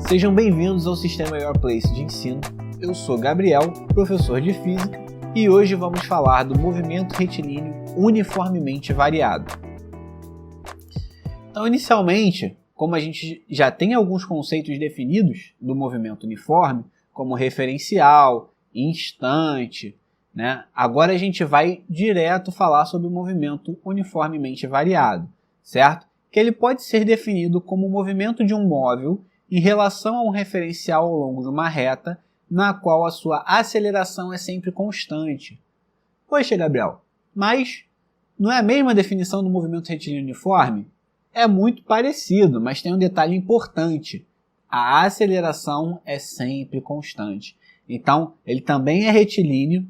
Sejam bem-vindos ao Sistema Your Place de ensino. Eu sou Gabriel, professor de Física, e hoje vamos falar do movimento retilíneo uniformemente variado. Então, inicialmente, como a gente já tem alguns conceitos definidos do movimento uniforme, como referencial, instante, né? Agora a gente vai direto falar sobre o movimento uniformemente variado, certo? Que ele pode ser definido como o movimento de um móvel em relação a um referencial ao longo de uma reta, na qual a sua aceleração é sempre constante. Poxa, Gabriel, mas não é a mesma definição do movimento retilíneo uniforme? É muito parecido, mas tem um detalhe importante. A aceleração é sempre constante. Então, ele também é retilíneo,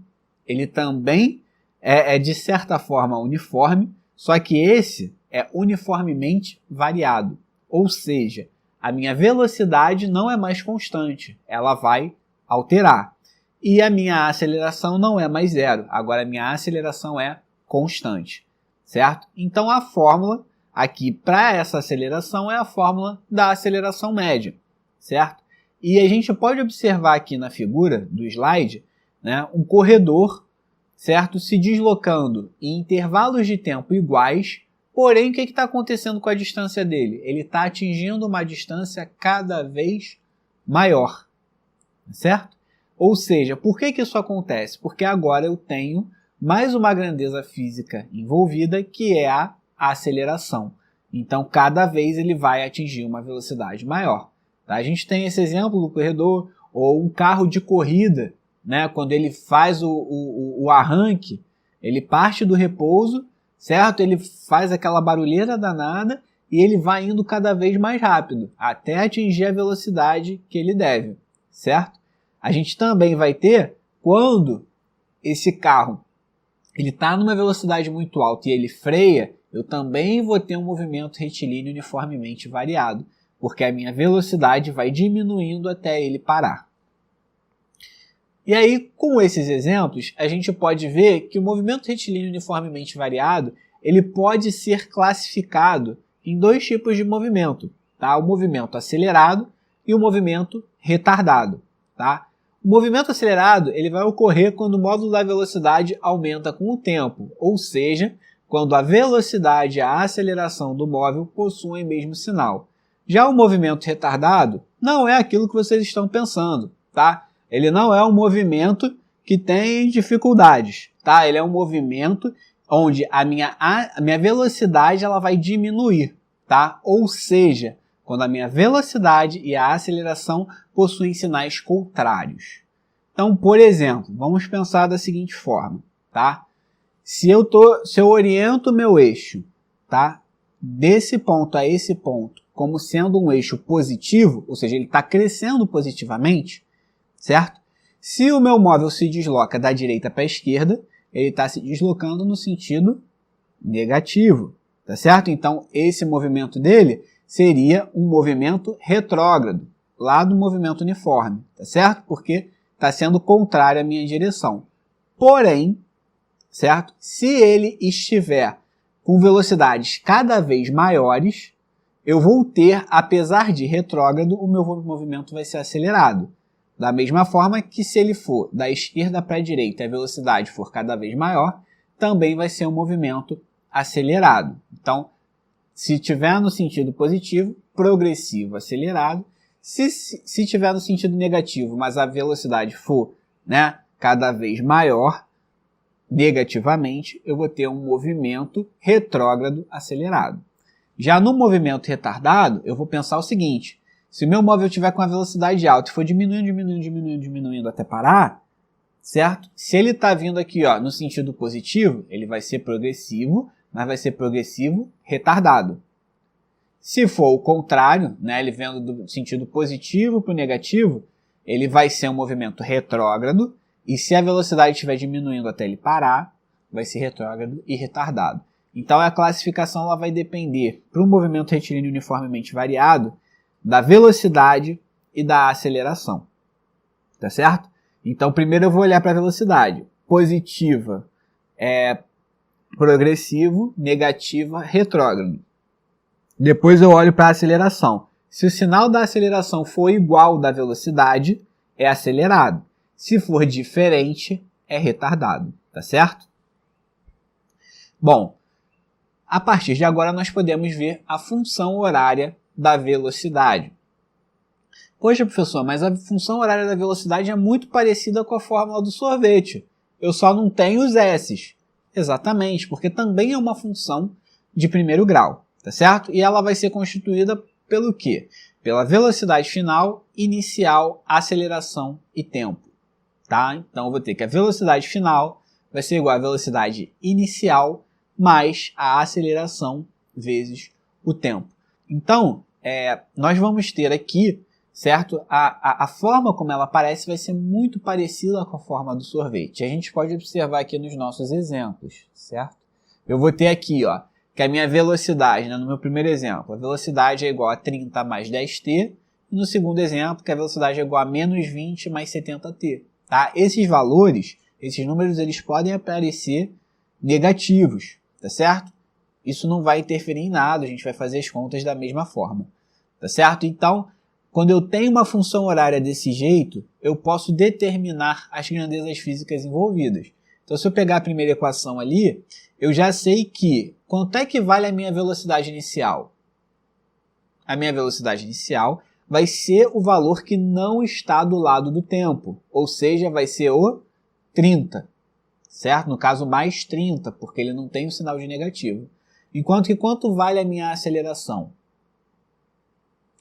ele também é de certa forma uniforme, só que esse é uniformemente variado. Ou seja, a minha velocidade não é mais constante, ela vai alterar. E a minha aceleração não é mais zero, agora a minha aceleração é constante, certo? Então a fórmula aqui para essa aceleração é a fórmula da aceleração média, certo? E a gente pode observar aqui na figura do slide, né, um corredor, certo, se deslocando em intervalos de tempo iguais. Porém, o que está acontecendo com a distância dele? Ele está atingindo uma distância cada vez maior, certo? Ou seja, por que isso acontece? Porque agora eu tenho mais uma grandeza física envolvida, que é a aceleração. Então, cada vez ele vai atingir uma velocidade maior. Tá? A gente tem esse exemplo do corredor, ou um carro de corrida, né? Quando ele faz o arranque, ele parte do repouso, certo? Ele faz aquela barulheira danada e ele vai indo cada vez mais rápido, até atingir a velocidade que ele deve, certo? A gente também vai ter, quando esse carro está numa velocidade muito alta e ele freia, eu também vou ter um movimento retilíneo uniformemente variado, porque a minha velocidade vai diminuindo até ele parar. E aí, com esses exemplos, a gente pode ver que o movimento retilíneo uniformemente variado ele pode ser classificado em dois tipos de movimento, tá? O movimento acelerado e o movimento retardado. Tá? O movimento acelerado ele vai ocorrer quando o módulo da velocidade aumenta com o tempo, ou seja, quando a velocidade e a aceleração do móvel possuem o mesmo sinal. Já o movimento retardado não é aquilo que vocês estão pensando, tá? Ele não é um movimento que tem dificuldades, tá? Ele é um movimento onde a minha velocidade ela vai diminuir, tá? Ou seja, quando a minha velocidade e a aceleração possuem sinais contrários. Então, por exemplo, vamos pensar da seguinte forma, tá? Se eu oriento o meu eixo, tá? Desse ponto a esse ponto, como sendo um eixo positivo, ou seja, ele está crescendo positivamente, certo? Se o meu móvel se desloca da direita para a esquerda, ele está se deslocando no sentido negativo, tá certo? Então, esse movimento dele seria um movimento retrógrado, lá do movimento uniforme, tá certo? Porque está sendo contrário à minha direção. Porém, certo? Se ele estiver com velocidades cada vez maiores, eu vou ter, apesar de retrógrado, o meu movimento vai ser acelerado. Da mesma forma que se ele for da esquerda para a direita e a velocidade for cada vez maior, também vai ser um movimento acelerado. Então, se tiver no sentido positivo, progressivo, acelerado. Se tiver no sentido negativo, mas a velocidade for, né, cada vez maior, negativamente, eu vou ter um movimento retrógrado acelerado. Já no movimento retardado, eu vou pensar o seguinte: se o meu móvel estiver com a velocidade alta e for diminuindo até parar, certo? Se ele está vindo aqui ó, no sentido positivo, ele vai ser progressivo, mas vai ser progressivo retardado. Se for o contrário, né, ele vendo do sentido positivo para o negativo, ele vai ser um movimento retrógrado, e se a velocidade estiver diminuindo até ele parar, vai ser retrógrado e retardado. Então a classificação ela vai depender, para um movimento retilíneo uniformemente variado, da velocidade e da aceleração. Tá certo? Então primeiro eu vou olhar para a velocidade. Positiva é progressivo, negativa retrógrado. Depois eu olho para a aceleração. Se o sinal da aceleração for igual ao da velocidade, é acelerado. Se for diferente, é retardado, tá certo? Bom, a partir de agora nós podemos ver a função horária da velocidade. Poxa, professor, mas a função horária da velocidade é muito parecida com a fórmula do sorvete. Eu só não tenho os S's. Exatamente, porque também é uma função de primeiro grau, tá certo? E ela vai ser constituída pelo quê? Pela velocidade final, inicial, aceleração e tempo, tá? Então eu vou ter que a velocidade final vai ser igual à velocidade inicial mais a aceleração vezes o tempo. Então, nós vamos ter aqui, certo? A forma como ela aparece vai ser muito parecida com a forma do sorvete. A gente pode observar aqui nos nossos exemplos, certo? Eu vou ter aqui, ó, que a minha velocidade, né, no meu primeiro exemplo, a velocidade é igual a 30 mais 10t. E no segundo exemplo, que a velocidade é igual a menos 20 mais 70t. Tá? Esses valores, esses números, eles podem aparecer negativos, tá certo? Isso não vai interferir em nada, a gente vai fazer as contas da mesma forma, tá certo? Então, quando eu tenho uma função horária desse jeito, eu posso determinar as grandezas físicas envolvidas. Então, se eu pegar a primeira equação ali, eu já sei que quanto é que vale a minha velocidade inicial? A minha velocidade inicial vai ser o valor que não está do lado do tempo, ou seja, vai ser o 30, certo? No caso, mais 30, porque ele não tem o sinal de negativo. Enquanto que quanto vale a minha aceleração?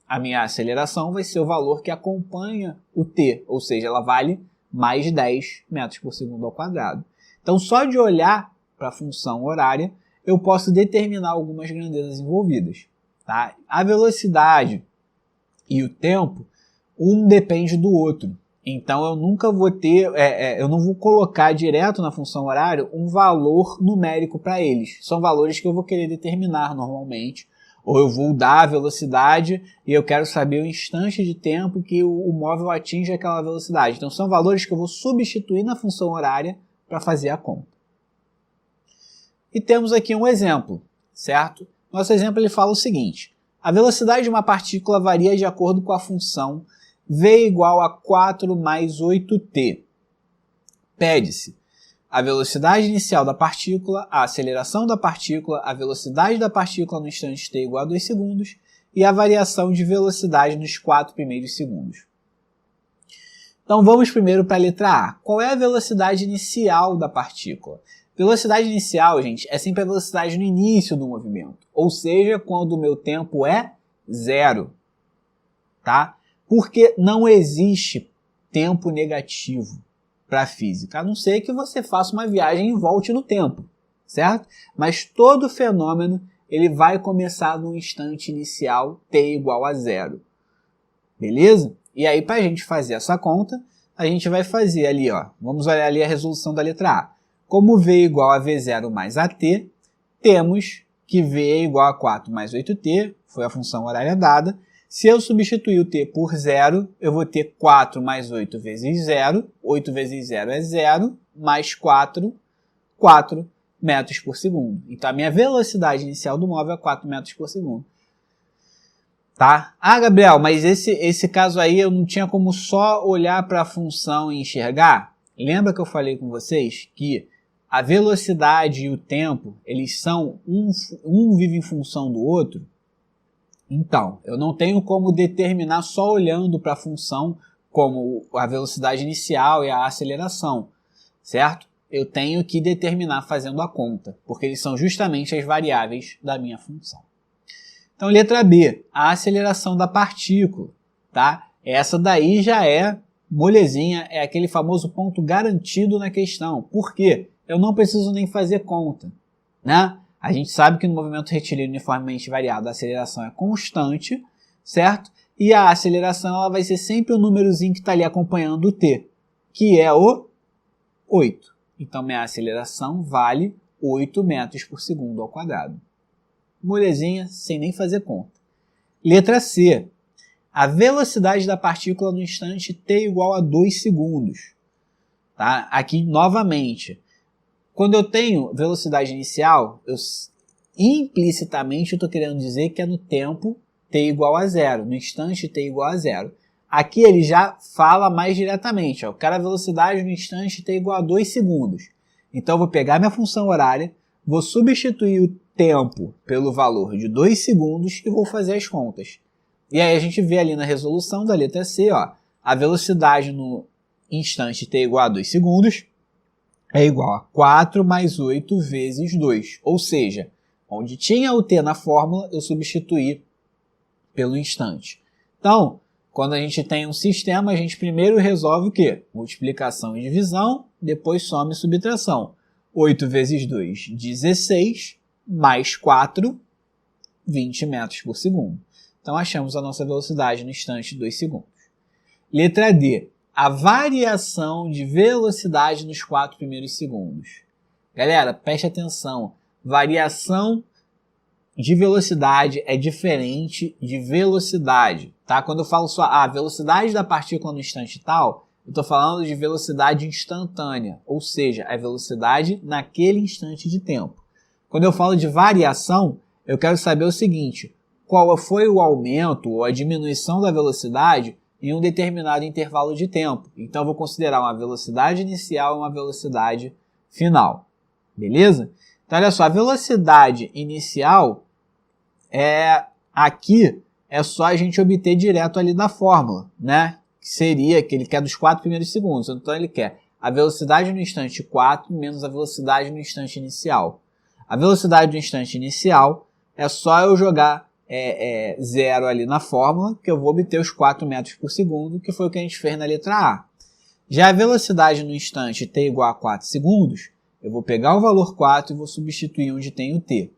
A minha aceleração vai ser o valor que acompanha o t, ou seja, ela vale mais 10 metros por segundo ao quadrado. Então, só de olhar para a função horária, eu posso determinar algumas grandezas envolvidas. Tá? A velocidade e o tempo, um depende do outro. Então, eu nunca vou ter, eu não vou colocar direto na função horária um valor numérico para eles. São valores que eu vou querer determinar normalmente. Ou eu vou dar a velocidade e eu quero saber o instante de tempo que o móvel atinge aquela velocidade. Então, são valores que eu vou substituir na função horária para fazer a conta. E temos aqui um exemplo, certo? Nosso exemplo ele fala o seguinte: a velocidade de uma partícula varia de acordo com a função v igual a 4 mais 8t. Pede-se a velocidade inicial da partícula, a aceleração da partícula, a velocidade da partícula no instante t igual a 2 segundos e a variação de velocidade nos 4 primeiros segundos. Então vamos primeiro para a letra A. Qual é a velocidade inicial da partícula? Velocidade inicial, gente, é sempre a velocidade no início do movimento, ou seja, quando o meu tempo é 0, tá? Porque não existe tempo negativo para a física, a não ser que você faça uma viagem e volte no tempo, certo? Mas todo fenômeno ele vai começar no instante inicial t igual a 0, beleza? E aí, para a gente fazer essa conta, a gente vai fazer ali, ó, vamos olhar ali a resolução da letra A. Como v é igual a v0 mais at, temos que v é igual a 4 mais 8t, foi a função horária dada. Se eu substituir o t por 0, eu vou ter 4 mais 8 vezes 0, 8 vezes 0 é 0, mais 4 metros por segundo. Então, a minha velocidade inicial do móvel é 4 metros por segundo. Tá? Ah, Gabriel, mas esse caso aí eu não tinha como só olhar para a função e enxergar? Lembra que eu falei com vocês que a velocidade e o tempo, eles são um vive em função do outro? Então, eu não tenho como determinar só olhando para a função como a velocidade inicial e a aceleração, certo? Eu tenho que determinar fazendo a conta, porque eles são justamente as variáveis da minha função. Então, letra B, a aceleração da partícula, tá? Essa daí já é molezinha, é aquele famoso ponto garantido na questão. Por quê? Eu não preciso nem fazer conta, né? A gente sabe que no movimento retilíneo uniformemente variado a aceleração é constante, certo? E a aceleração ela vai ser sempre o númerozinho que está ali acompanhando o t, que é o 8. Então, minha aceleração vale 8 metros por segundo ao quadrado. Molezinha, sem nem fazer conta. Letra C. A velocidade da partícula no instante t igual a 2 segundos. Tá? Aqui, novamente, quando eu tenho velocidade inicial, implicitamente eu estou querendo dizer que é no tempo t igual a zero, no instante t igual a zero. Aqui ele já fala mais diretamente, ó, eu quero a velocidade no instante t igual a 2 segundos. Então eu vou pegar minha função horária, vou substituir o tempo pelo valor de 2 segundos e vou fazer as contas. E aí a gente vê ali na resolução da letra C, ó, a velocidade no instante t igual a 2 segundos é igual a 4 mais 8 vezes 2. Ou seja, onde tinha o t na fórmula, eu substituí pelo instante. Então, quando a gente tem um sistema, a gente primeiro resolve o quê? Multiplicação e divisão, depois soma e subtração. 8 vezes 2, 16, mais 4, 20 metros por segundo. Então, achamos a nossa velocidade no instante de 2 segundos. Letra D. A variação de velocidade nos 4 primeiros segundos. Galera, preste atenção. Variação de velocidade é diferente de velocidade, tá? Quando eu falo só a velocidade da partícula no instante tal, eu estou falando de velocidade instantânea, ou seja, a velocidade naquele instante de tempo. Quando eu falo de variação, eu quero saber o seguinte: qual foi o aumento ou a diminuição da velocidade em um determinado intervalo de tempo. Então, eu vou considerar uma velocidade inicial e uma velocidade final. Beleza? Então, olha só, a velocidade inicial aqui é só a gente obter direto ali da fórmula, né? Que seria que ele quer dos 4 primeiros segundos. Então, ele quer a velocidade no instante 4 menos a velocidade no instante inicial. A velocidade do instante inicial é só eu jogar zero ali na fórmula, que eu vou obter os 4 metros por segundo, que foi o que a gente fez na letra A. Já a velocidade no instante t igual a 4 segundos, eu vou pegar o valor 4 e vou substituir onde tem o t.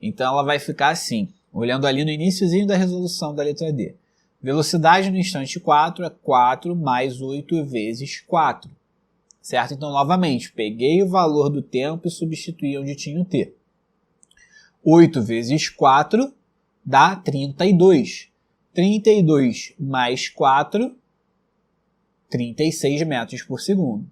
Então ela vai ficar assim, olhando ali no iniciozinho da resolução da letra D. Velocidade no instante 4 é 4 mais 8 vezes 4. Certo? Então, novamente, peguei o valor do tempo e substituí onde tinha o t. 8 vezes 4 dá 32. 32 mais 4, 36 metros por segundo.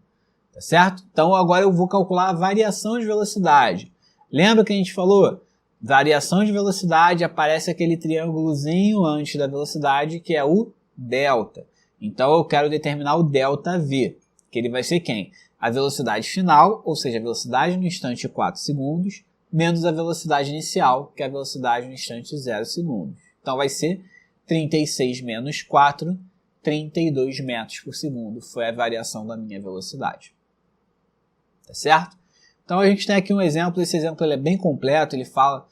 Tá certo? Então, agora eu vou calcular a variação de velocidade. Lembra que a gente falou? Variação de velocidade, aparece aquele triângulozinho antes da velocidade, que é o delta. Então, eu quero determinar o delta V, que ele vai ser quem? A velocidade final, ou seja, a velocidade no instante 4 segundos, menos a velocidade inicial, que é a velocidade no instante 0 segundos. Então, vai ser 36 menos 4, 32 metros por segundo. Foi a variação da minha velocidade. Tá certo? Então, a gente tem aqui um exemplo. Esse exemplo ele é bem completo. Ele fala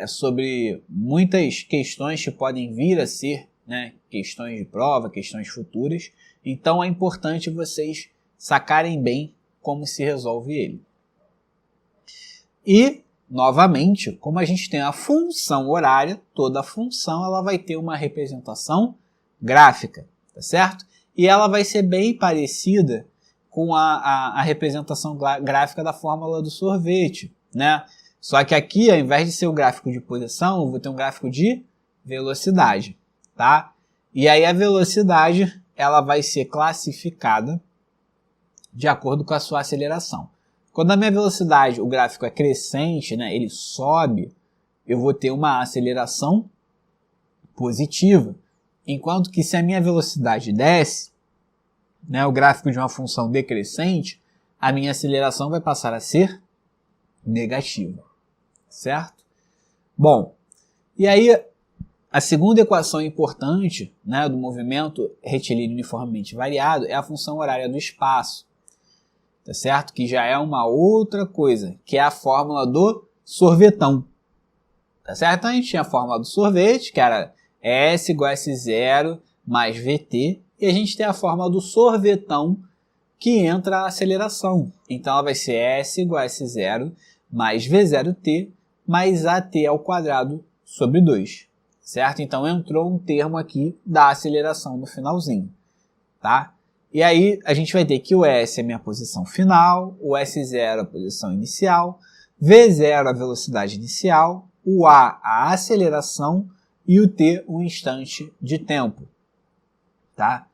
sobre muitas questões que podem vir a ser, né, questões de prova, questões futuras. Então, é importante vocês sacarem bem como se resolve ele. E, novamente, como a gente tem a função horária, toda função ela vai ter uma representação gráfica, tá certo? E ela vai ser bem parecida com a representação gráfica da fórmula do sorvete, né? Só que aqui, ao invés de ser o gráfico de posição, eu vou ter um gráfico de velocidade, tá? E aí a velocidade ela vai ser classificada de acordo com a sua aceleração. Quando a minha velocidade, o gráfico é crescente, né, ele sobe, eu vou ter uma aceleração positiva. Enquanto que se a minha velocidade desce, né, o gráfico de uma função decrescente, a minha aceleração vai passar a ser negativa. Certo? Bom, e aí a segunda equação importante, né, do movimento retilíneo uniformemente variado é a função horária do espaço. Tá certo? Que já é uma outra coisa, que é a fórmula do sorvetão. Tá certo? Então a gente tinha a fórmula do sorvete, que era S igual a S0 mais VT, e a gente tem a fórmula do sorvetão, que entra a aceleração. Então ela vai ser S igual a S0 mais V0T mais AT ao quadrado sobre 2. Certo? Então entrou um termo aqui da aceleração no finalzinho. Tá? E aí a gente vai ter que o S é a minha posição final, o S0 a posição inicial, V0 a velocidade inicial, o a aceleração e o T o instante de tempo. Tá?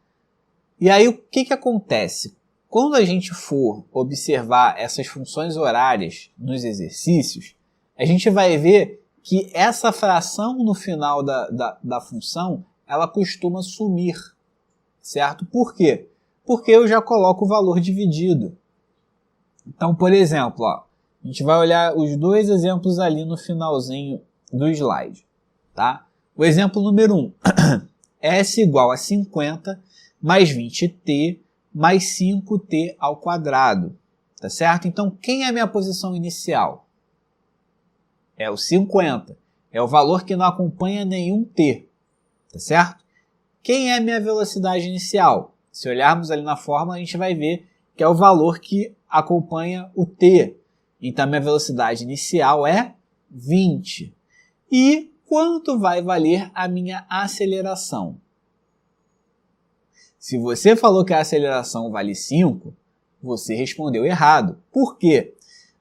E aí o que acontece? Quando a gente for observar essas funções horárias nos exercícios, a gente vai ver que essa fração no final da função, ela costuma sumir, certo? Por quê? Porque eu já coloco o valor dividido. Então, por exemplo, ó, a gente vai olhar os dois exemplos ali no finalzinho do slide, tá? O exemplo número 1, S igual a 50 mais 20t mais 5t ao quadrado, tá certo? Então, quem é a minha posição inicial? É o 50, é o valor que não acompanha nenhum t, tá certo? Quem é a minha velocidade inicial? Se olharmos ali na fórmula, a gente vai ver que é o valor que acompanha o t. Então, minha velocidade inicial é 20. E quanto vai valer a minha aceleração? Se você falou que a aceleração vale 5, você respondeu errado. Por quê?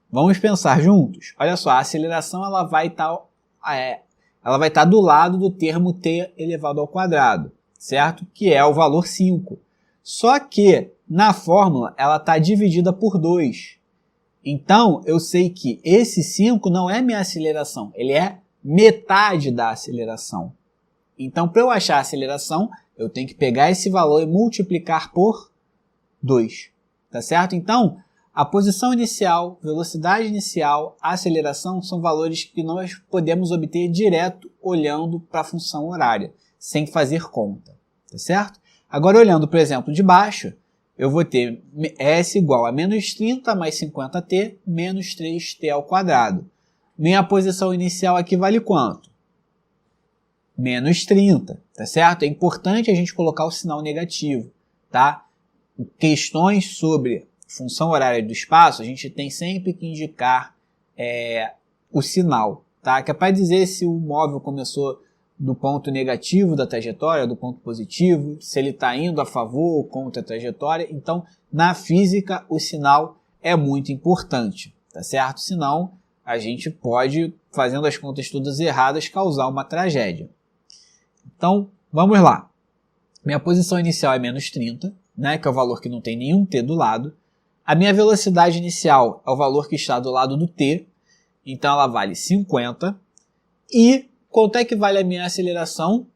Vamos pensar juntos. Olha só, a aceleração ela vai estar do lado do termo t elevado ao quadrado, certo? Que é o valor 5. Só que, na fórmula, ela está dividida por 2. Então, eu sei que esse 5 não é minha aceleração, ele é metade da aceleração. Então, para eu achar a aceleração, eu tenho que pegar esse valor e multiplicar por 2. Tá certo? Então, a posição inicial, velocidade inicial, aceleração são valores que nós podemos obter direto olhando para a função horária, sem fazer conta. Tá certo? Agora, olhando para o exemplo de baixo, eu vou ter S igual a menos 30 mais 50t menos 3t ao quadrado. Minha posição inicial aqui vale quanto? Menos 30, tá certo? É importante a gente colocar o sinal negativo, tá? Questões sobre função horária do espaço, a gente tem sempre que indicar o sinal, tá? Que é para dizer se o móvel começou do ponto negativo da trajetória, do ponto positivo, se ele está indo a favor ou contra a trajetória. Então, na física, o sinal é muito importante, tá certo? Senão, a gente pode, fazendo as contas todas erradas, causar uma tragédia. Então, vamos lá. Minha posição inicial é menos 30, né, que é o valor que não tem nenhum t do lado. A minha velocidade inicial é o valor que está do lado do t, então ela vale 50. E quanto é que vale a minha aceleração?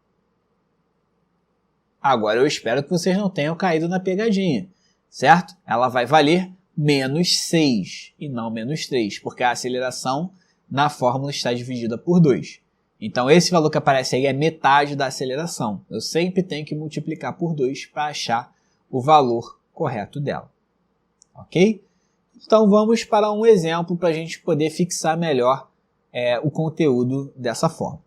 Agora eu espero que vocês não tenham caído na pegadinha, certo? Ela vai valer menos 6 e não menos 3, porque a aceleração na fórmula está dividida por 2. Então esse valor que aparece aí é metade da aceleração. Eu sempre tenho que multiplicar por 2 para achar o valor correto dela. Ok? Então vamos para um exemplo para a gente poder fixar melhor o conteúdo dessa forma.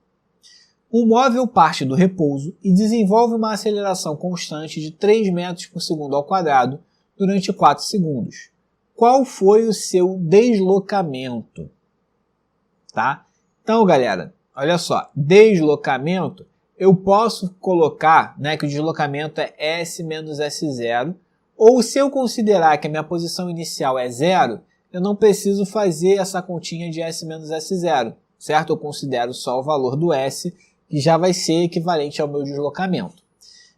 Um móvel parte do repouso e desenvolve uma aceleração constante de 3 metros por segundo ao quadrado durante 4 segundos. Qual foi o seu deslocamento? Tá? Então, galera, olha só, deslocamento, eu posso colocar, né, que o deslocamento é S menos S0, ou se eu considerar que a minha posição inicial é 0, eu não preciso fazer essa continha de S menos S0, certo? Eu considero só o valor do S, que já vai ser equivalente ao meu deslocamento.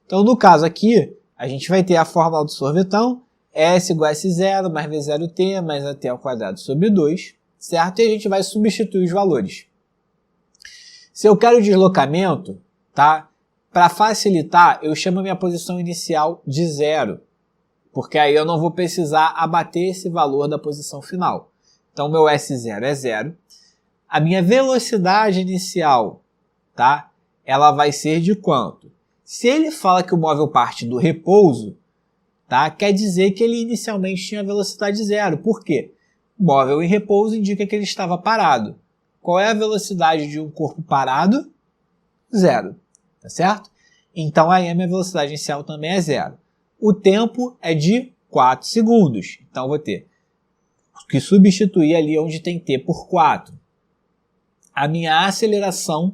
Então, no caso aqui, a gente vai ter a fórmula do sorvetão, S igual a S0 mais V0t mais AT ao quadrado sobre 2, certo? E a gente vai substituir os valores. Se eu quero deslocamento, tá? Para facilitar, eu chamo a minha posição inicial de 0, porque aí eu não vou precisar abater esse valor da posição final. Então, meu S0 é 0. A minha velocidade inicial, tá? Ela vai ser de quanto? Se ele fala que o móvel parte do repouso, tá? Quer dizer que ele inicialmente tinha velocidade 0. Por quê? O móvel em repouso indica que ele estava parado. Qual é a velocidade de um corpo parado? 0, tá certo? Então aí a minha velocidade inicial também é 0. O tempo é de 4 segundos. Então eu vou ter que substituir ali onde tem t por 4. A minha aceleração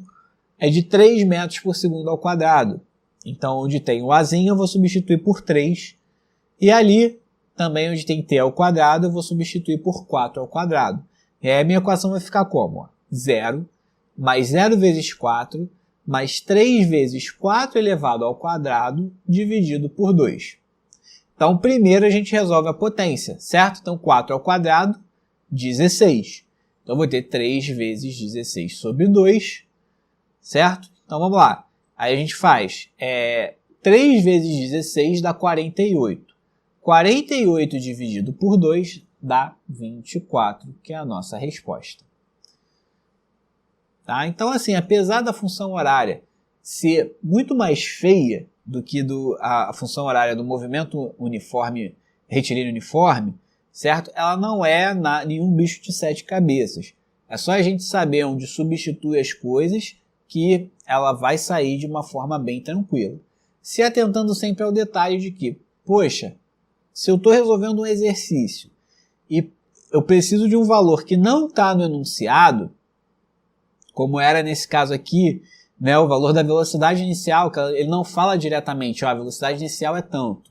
é de 3 metros por segundo ao quadrado. Então onde tem o azinho eu vou substituir por 3. E ali também onde tem t ao quadrado eu vou substituir por 4 ao quadrado. E aí a minha equação vai ficar como? 0 mais 0 vezes 4 mais 3 vezes 4 elevado ao quadrado dividido por 2. Então, primeiro a gente resolve a potência, certo? Então, 4 ao quadrado, 16. Então, eu vou ter 3 vezes 16 sobre 2, certo? Então, vamos lá. Aí a gente faz 3 vezes 16 dá 48. 48 dividido por 2 dá 24, que é a nossa resposta. Tá? Então, assim, apesar da função horária ser muito mais feia do que a função horária do movimento uniforme, retilíneo uniforme, certo? Ela não é nenhum bicho de 7 cabeças. É só a gente saber onde substitui as coisas que ela vai sair de uma forma bem tranquila. Se atentando sempre ao detalhe de que, poxa, se eu estou resolvendo um exercício e eu preciso de um valor que não está no enunciado, como era nesse caso aqui, né, o valor da velocidade inicial, que ele não fala diretamente, a velocidade inicial é tanto.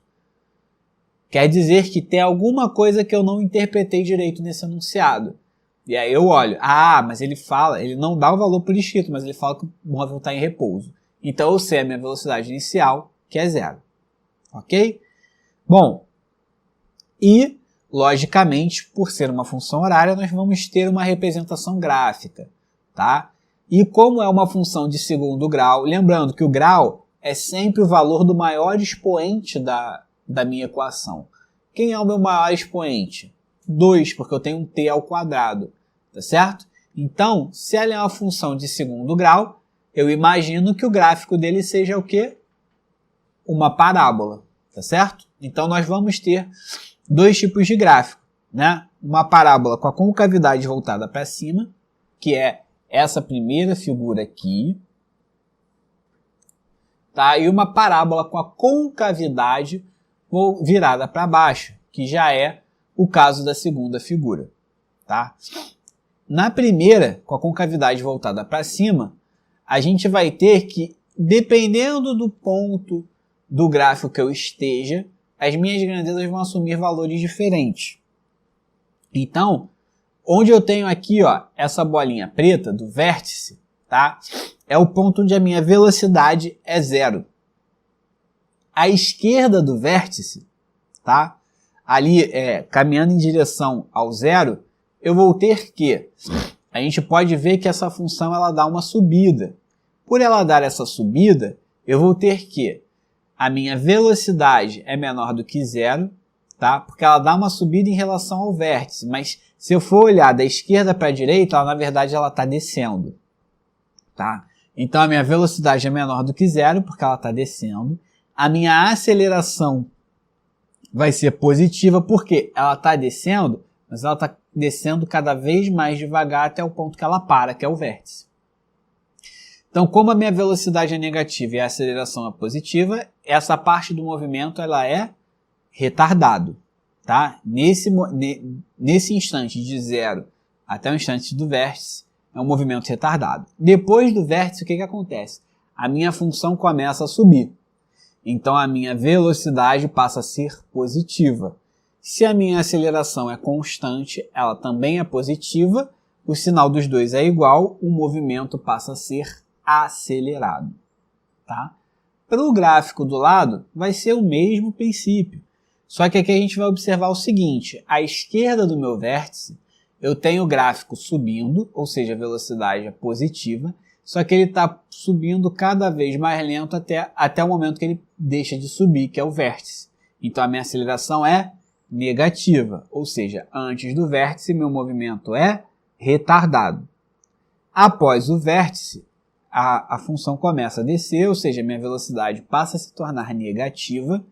Quer dizer que tem alguma coisa que eu não interpretei direito nesse enunciado. E aí eu olho, mas ele não dá o valor por escrito, mas ele fala que o móvel está em repouso. Então eu sei a minha velocidade inicial, que é 0. Ok? Bom, e, logicamente, por ser uma função horária, nós vamos ter uma representação gráfica, tá? E como é uma função de segundo grau, lembrando que o grau é sempre o valor do maior expoente da minha equação. Quem é o meu maior expoente? 2, porque eu tenho um t ao quadrado, tá certo? Então, se ela é uma função de segundo grau, eu imagino que o gráfico dele seja o quê? Uma parábola, tá certo? Então, nós vamos ter 2 tipos de gráfico, né? Uma parábola com a concavidade voltada para cima, que é essa primeira figura aqui, tá? E uma parábola com a concavidade virada para baixo, que já é o caso da segunda figura, tá? Na primeira, com a concavidade voltada para cima, a gente vai ter que, dependendo do ponto do gráfico que eu esteja, as minhas grandezas vão assumir valores diferentes. Então, onde eu tenho aqui, ó, essa bolinha preta do vértice, tá? É o ponto onde a minha velocidade é 0. À esquerda do vértice, tá? Ali, caminhando em direção ao 0, eu vou ter que... A gente pode ver que essa função ela dá uma subida. Por ela dar essa subida, eu vou ter que... A minha velocidade é menor do que 0, tá? Porque ela dá uma subida em relação ao vértice, mas se eu for olhar da esquerda para a direita, ela, na verdade ela está descendo, tá? Então a minha velocidade é menor do que 0, porque ela está descendo. A minha aceleração vai ser positiva, porque ela está descendo, mas ela está descendo cada vez mais devagar até o ponto que ela para, que é o vértice. Então, como a minha velocidade é negativa e a aceleração é positiva, essa parte do movimento ela é retardado, tá? Nesse instante de 0 até o instante do vértice, é um movimento retardado. Depois do vértice, o que acontece? A minha função começa a subir. Então, a minha velocidade passa a ser positiva. Se a minha aceleração é constante, ela também é positiva, o sinal dos dois é igual, o movimento passa a ser acelerado, tá? Para o gráfico do lado, vai ser o mesmo princípio. Só que aqui a gente vai observar o seguinte, à esquerda do meu vértice, eu tenho o gráfico subindo, ou seja, a velocidade é positiva, só que ele está subindo cada vez mais lento até o momento que ele deixa de subir, que é o vértice. Então a minha aceleração é negativa, ou seja, antes do vértice meu movimento é retardado. Após o vértice, a função começa a descer, ou seja, a minha velocidade passa a se tornar negativa,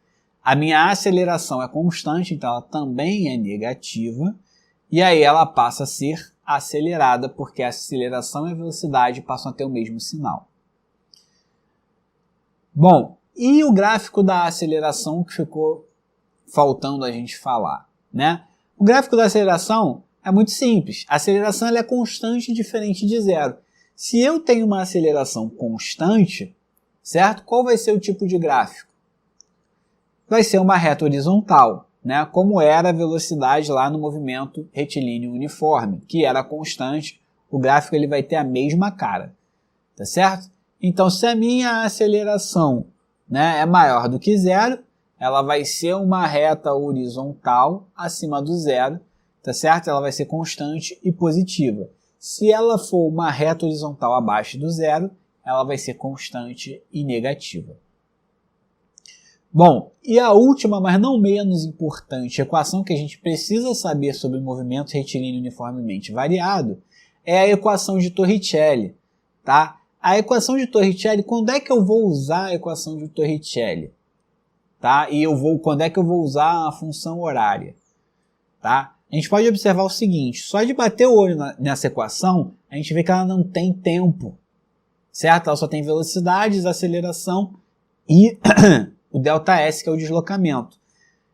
a minha aceleração é constante, então ela também é negativa, e aí ela passa a ser acelerada, porque a aceleração e a velocidade passam a ter o mesmo sinal. Bom, e o gráfico da aceleração que ficou faltando a gente falar, né? O gráfico da aceleração é muito simples. A aceleração ela é constante, diferente de 0. Se eu tenho uma aceleração constante, certo? Qual vai ser o tipo de gráfico? Vai ser uma reta horizontal, né? Como era a velocidade lá no movimento retilíneo uniforme, que era constante, o gráfico ele vai ter a mesma cara, tá certo? Então, se a minha aceleração, né, é maior do que 0, ela vai ser uma reta horizontal acima do 0, tá certo? Ela vai ser constante e positiva. Se ela for uma reta horizontal abaixo do zero, ela vai ser constante e negativa. Bom, e a última, mas não menos importante, equação que a gente precisa saber sobre movimento retilíneo uniformemente variado é a equação de Torricelli, tá? A equação de Torricelli, quando é que eu vou usar a equação de Torricelli? Tá? E quando é que eu vou usar a função horária? Tá? A gente pode observar o seguinte, só de bater o olho nessa equação, a gente vê que ela não tem tempo, certo? Ela só tem velocidades, aceleração e o ΔS, que é o deslocamento.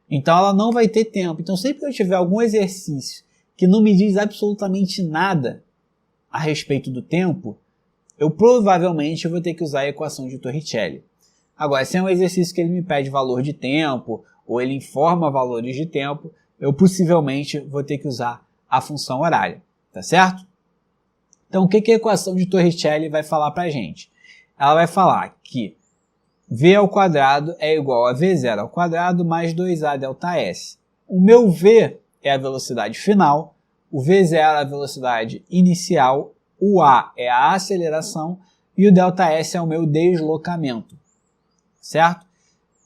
Então ela não vai ter tempo. Então sempre que eu tiver algum exercício que não me diz absolutamente nada a respeito do tempo, eu provavelmente vou ter que usar a equação de Torricelli. Agora, se é um exercício que ele me pede valor de tempo, ou ele informa valores de tempo, eu possivelmente vou ter que usar a função horária, tá certo? Então, o que a equação de Torricelli vai falar para a gente? Ela vai falar que V ao quadrado é igual a V0 ao quadrado mais 2A ΔS. O meu V é a velocidade final, o V0 é a velocidade inicial, o A é a aceleração e o ΔS é o meu deslocamento, certo?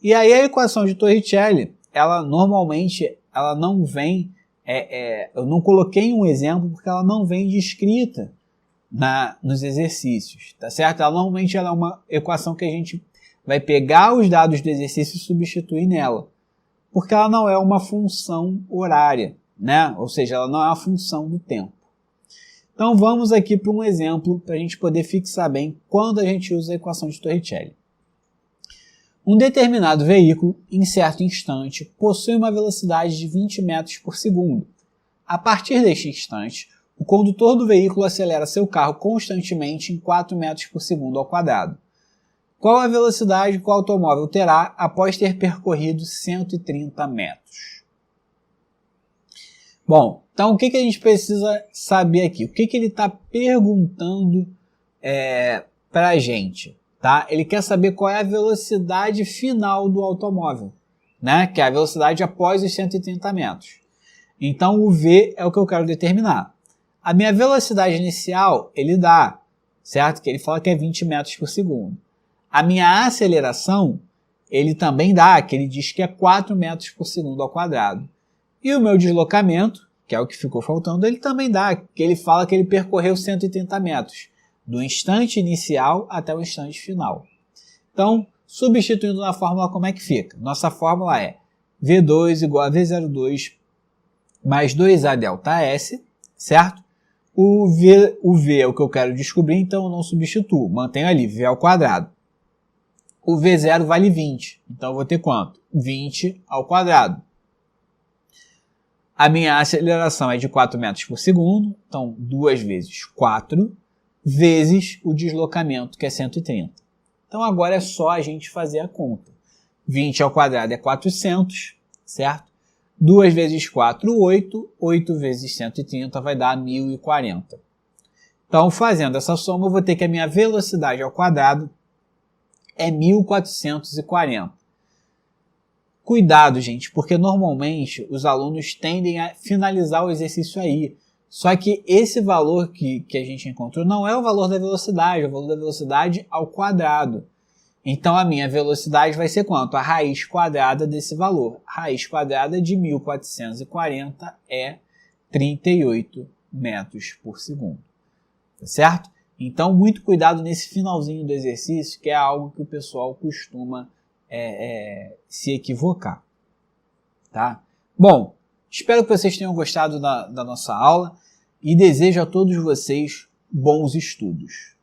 E aí a equação de Torricelli, ela normalmente ela não vem, eu não coloquei um exemplo porque ela não vem descrita nos exercícios, tá certo? Normalmente ela é uma equação que a gente vai pegar os dados do exercício e substituir nela, porque ela não é uma função horária, né? Ou seja, ela não é uma função do tempo. Então vamos aqui para um exemplo para a gente poder fixar bem quando a gente usa a equação de Torricelli. Um determinado veículo, em certo instante, possui uma velocidade de 20 metros por segundo. A partir deste instante, o condutor do veículo acelera seu carro constantemente em 4 metros por segundo ao quadrado. Qual a velocidade que o automóvel terá após ter percorrido 130 metros? Bom, então o que a gente precisa saber aqui? O que ele está perguntando para a gente? Tá? Ele quer saber qual é a velocidade final do automóvel, né? Que é a velocidade após os 130 metros. Então o V é o que eu quero determinar. A minha velocidade inicial, ele dá, certo? Que ele fala que é 20 metros por segundo. A minha aceleração, ele também dá, que ele diz que é 4 metros por segundo ao quadrado. E o meu deslocamento, que é o que ficou faltando, ele também dá, que ele fala que ele percorreu 130 metros. Do instante inicial até o instante final. Então, substituindo na fórmula, como é que fica? Nossa fórmula é V2 igual a V02 mais 2A ΔS, certo? O V é o que eu quero descobrir, então eu não substituo. Mantenho ali, V ao quadrado. O V0 vale 20, então eu vou ter quanto? 20 ao quadrado. A minha aceleração é de 4 metros por segundo, então 2 vezes 4, vezes o deslocamento, que é 130. Então agora é só a gente fazer a conta. 20 ao quadrado é 400, certo? 2 vezes 4, 8. 8 vezes 130 vai dar 1040. Então, fazendo essa soma, eu vou ter que a minha velocidade ao quadrado é 1440. Cuidado, gente, porque normalmente os alunos tendem a finalizar o exercício aí. Só que esse valor que a gente encontrou não é o valor da velocidade, é o valor da velocidade ao quadrado. Então a minha velocidade vai ser quanto? A raiz quadrada desse valor. A raiz quadrada de 1440 é 38 metros por segundo. Tá certo? Então muito cuidado nesse finalzinho do exercício, que é algo que o pessoal costuma se equivocar. Tá? Bom, espero que vocês tenham gostado da nossa aula e desejo a todos vocês bons estudos.